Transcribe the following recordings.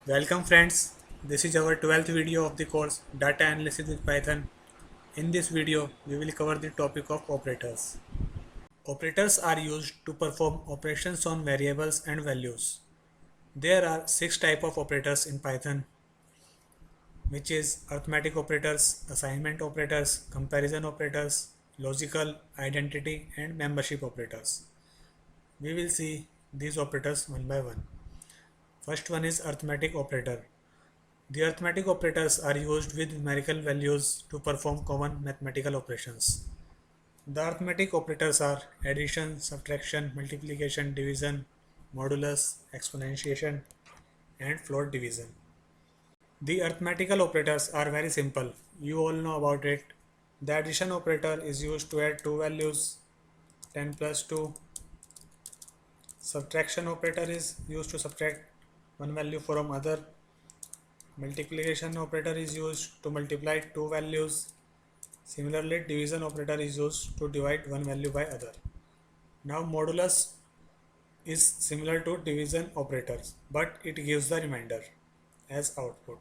Welcome friends, this is our 12th video of the course Data Analysis with Python. In this video, we will cover the topic of operators. Operators are used to perform operations on variables and values. There are 6 types of operators in Python, which is arithmetic operators, assignment operators, comparison operators, logical, identity and membership operators. We will see these operators one by one. First one is arithmetic operator. The arithmetic operators are used with numerical values to perform common mathematical operations. The arithmetic operators are addition, subtraction, multiplication, division, modulus, exponentiation, and float division. The arithmetical operators are very simple. You all know about it. The addition operator is used to add two values, 10 plus 2. Subtraction operator is used to subtract one value from other. Multiplication operator is used to multiply two values. Similarly, division operator is used to divide one value by other. Now modulus is similar to division operators, but it gives the remainder as output.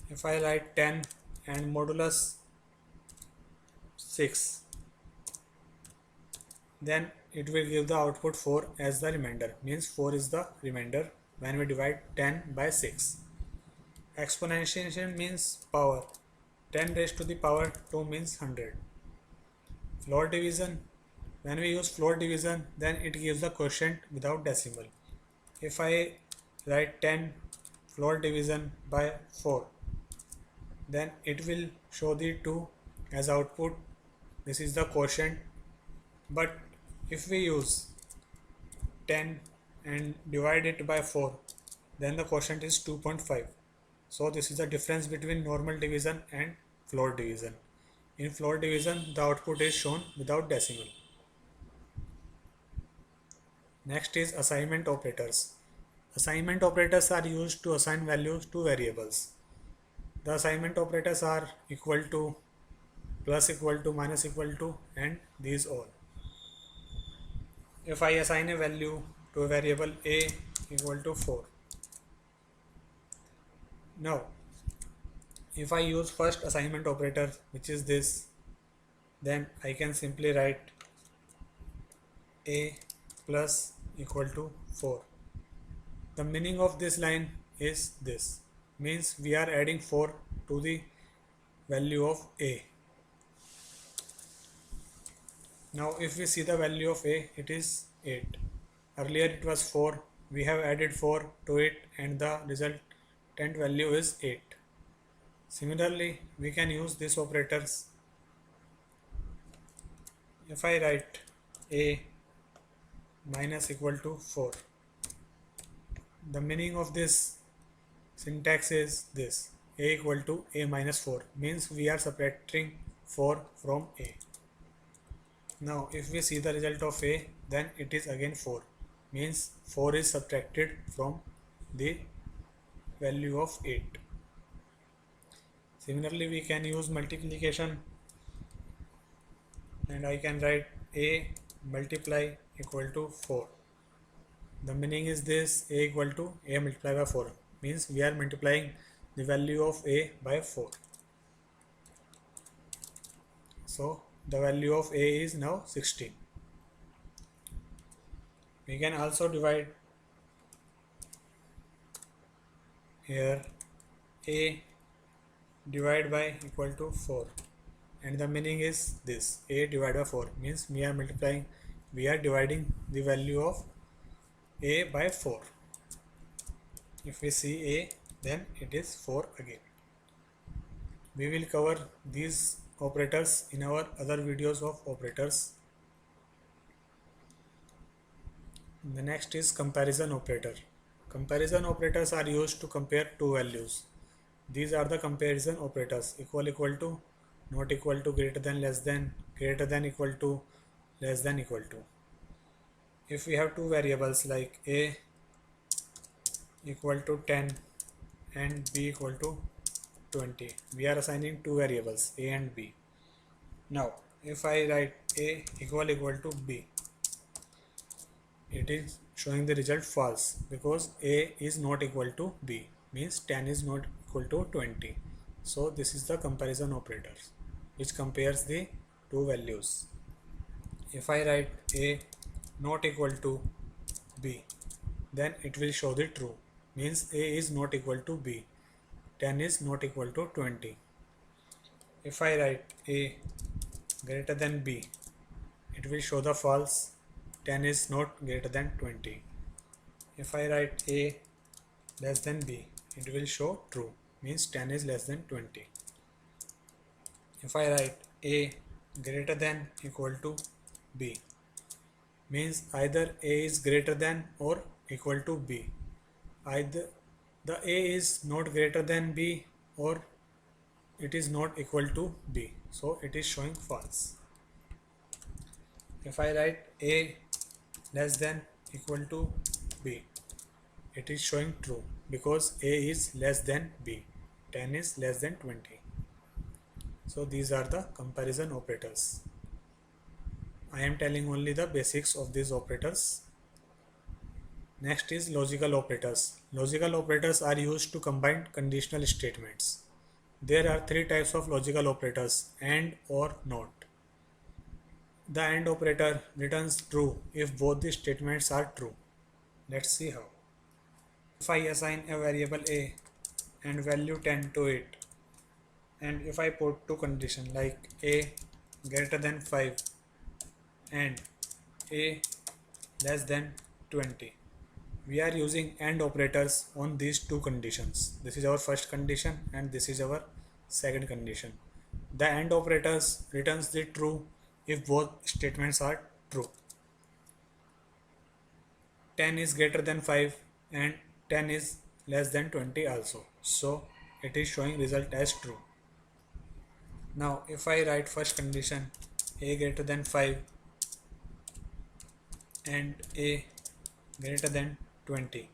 If I write 10 and modulus 6, then it will give the output 4 as the remainder, means 4 is the remainder when we divide 10 by 6. Exponentiation means power. 10 raised to the power 2 means 100. Float division, when we use float division, then it gives the quotient without decimal. If I write 10 float division by 4, then it will show the 2 as output. This is the quotient. But if we use 10 and divide it by 4, then the quotient is 2.5. So this is the difference between normal division and float division. In float division, the output is shown without decimal. Next is assignment operators. Assignment operators are used to assign values to variables. The assignment operators are equal to, plus equal to, minus equal to, and these all. If I assign a value to a variable a equal to 4. Now, if I use first assignment operator, which is this, then I can simply write a plus equal to 4. The meaning of this line is this, means we are adding 4 to the value of a. Now if we see the value of a, it is 8. Earlier it was 4, we have added 4 to it and the resultant value is 8. Similarly, we can use these operators. If I write a minus equal to 4, the meaning of this syntax is this, a equal to a minus 4, means we are subtracting 4 from a. Now if we see the result of a, then it is again 4, means 4 is subtracted from the value of 8. Similarly, we can use multiplication, and I can write a multiply equal to 4. The meaning is this, a equal to a multiplied by 4, means we are multiplying the value of a by 4. So the value of a is now 16. We can also divide here a divided by equal to 4, and the meaning is this, a divided by 4, means we are dividing the value of a by 4. If we see a, then it is 4 again. We will cover these operators in our other videos of operators. The next is comparison operator. Comparison operators are used to compare two values. These are the comparison operators: equal to, not equal to, greater than equal to, less than equal to. If we have two variables like a equal to 10 and b equal to 20, we are assigning two variables a and b. Now if I write a equal to b, it is showing the result false because A is not equal to B, means 10 is not equal to 20. So this is the comparison operator which compares the two values. If I write A not equal to B, then it will show the true, means A is not equal to B, 10 is not equal to 20. If I write A greater than B, it will show the false, 10 is not greater than 20. If I write A less than B, it will show true, means 10 is less than 20. If I write A greater than equal to B, means either A is greater than or equal to B. Either the A is not greater than B or it is not equal to B, so it is showing false. If I write A less than equal to B, it is showing true because A is less than B, 10 is less than 20. So these are the comparison operators. I am telling only the basics of these operators. Next is logical operators. Logical operators are used to combine conditional statements. There are three types of logical operators: AND, OR, NOT. The AND operator returns true if both the statements are true. Let's see how. If I assign a variable A and value 10 to it, and if I put two conditions like A greater than 5 and A less than 20, we are using AND operators on these two conditions. This is our first condition and this is our second condition. The AND operators returns the true if both statements are true. 10 is greater than 5 and 10 is less than 20 also. So it is showing result as true. Now if I write first condition A greater than 5 and A greater than 20,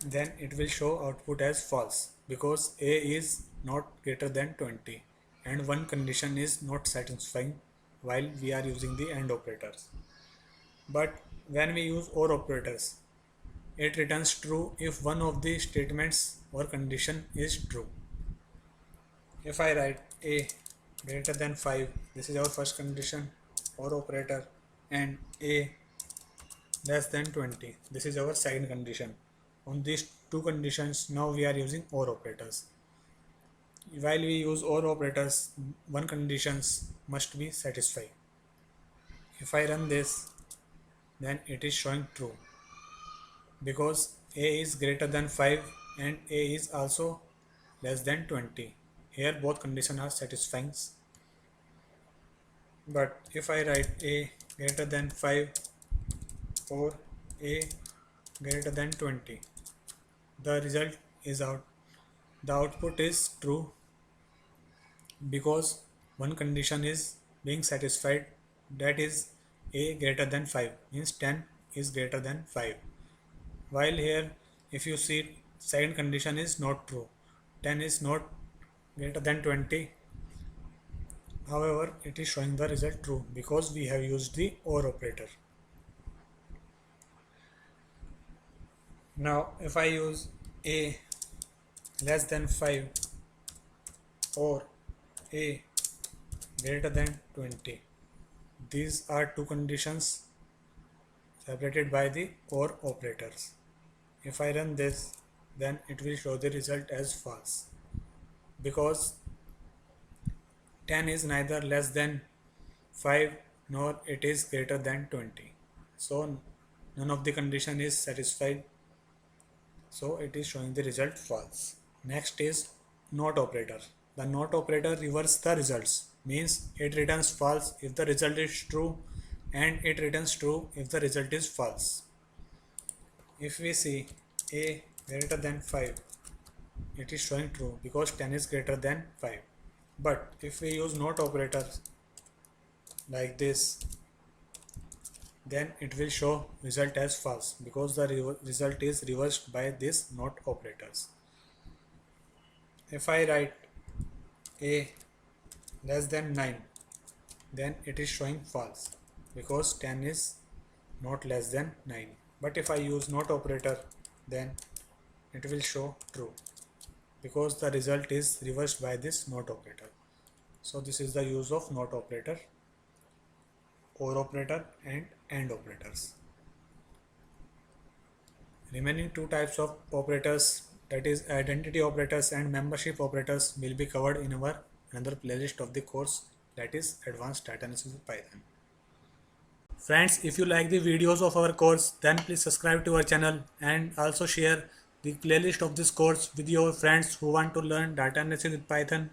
then it will show output as false because A is not greater than 20 and one condition is not satisfying while we are using the AND operators. But when we use OR operators, it returns true if one of the statements or condition is true. If I write A greater than 5, this is our first condition, OR operator, and A less than 20, this is our second condition. On these two conditions, now we are using OR operators. While we use OR operators, one conditions must be satisfied. If I run this, then it is showing true because A is greater than 5 and A is also less than 20. Here both conditions are satisfying. But if I write A greater than 5 or A greater than 20, the result is out. The output is true because one condition is being satisfied, that is A greater than 5, means 10 is greater than 5. While here if you see second condition is not true, 10 is not greater than 20. However, it is showing the result true because we have used the OR operator. Now if I use A less than 5 or A greater than 20, these are two conditions separated by the OR operators. If I run this, then it will show the result as false because 10 is neither less than 5 nor it is greater than 20. So none of the condition is satisfied, so it is showing the result false. Next is NOT operator. The NOT operator reverses the results, means it returns false if the result is true and it returns true if the result is false. If we see A greater than 5, it is showing true because 10 is greater than 5. But if we use NOT operator like this, then it will show result as false because the result is reversed by this NOT operators. If I write A less than 9, then it is showing false because 10 is not less than 9. But if I use not operator, then it will show true because the result is reversed by this not operator. So this is the use of not operator, or operator and operators. Remaining two types of operators, that is identity operators and membership operators, will be covered in our another playlist of the course, that is advanced data analysis with Python. Friends, if you like the videos of our course, then please subscribe to our channel and also share the playlist of this course with your friends who want to learn data analysis with Python.